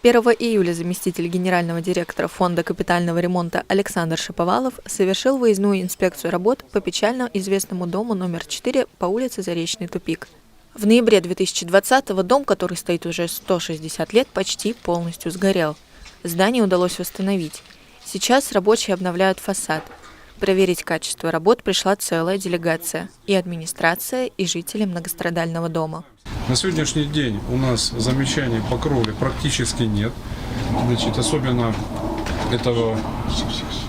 1 июля заместитель генерального директора Фонда капитального ремонта Александр Шаповалов совершил выездную инспекцию работ по печально известному дому номер 4 по улице Заречный тупик. В ноябре 2020-го дом, который стоит уже 160 лет, почти полностью сгорел. Здание удалось восстановить. Сейчас рабочие обновляют фасад. Проверить качество работ пришла целая делегация – и администрация, и жители многострадального дома. На сегодняшний день у нас замечаний по кровле практически нет. Особенно этого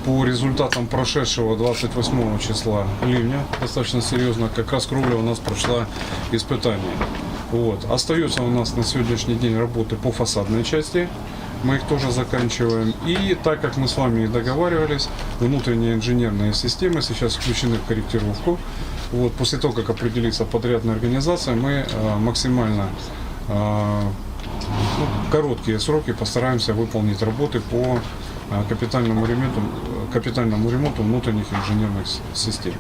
по результатам прошедшего 28 числа ливня, достаточно серьезно, как раз кровля у нас прошла испытание. Остается у нас на сегодняшний день работы по фасадной части. Мы их тоже заканчиваем. И так как мы с вами и договаривались, внутренние инженерные системы сейчас включены в корректировку. После того, как определится подрядная организация, мы максимально короткие сроки постараемся выполнить работы по капитальному ремонту внутренних инженерных систем.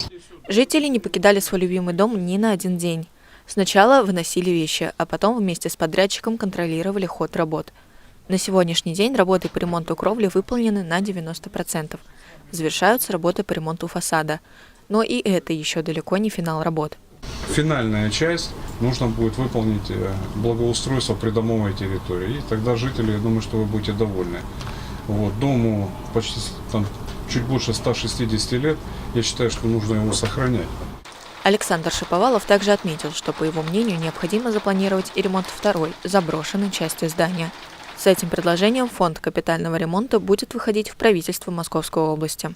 Жители не покидали свой любимый дом ни на один день. Сначала выносили вещи, а потом вместе с подрядчиком контролировали ход работ. На сегодняшний день работы по ремонту кровли выполнены на 90%. Завершаются работы по ремонту фасада. Но и это еще далеко не финал работ. Финальная часть нужно будет выполнить благоустройство придомовой территории. И тогда жители, я думаю, что вы будете довольны. Дому почти чуть больше 160 лет. Я считаю, что нужно его сохранять. Александр Шаповалов также отметил, что, по его мнению, необходимо запланировать и ремонт второй, заброшенной части здания. С этим предложением Фонд капитального ремонта будет выходить в правительство Московской области.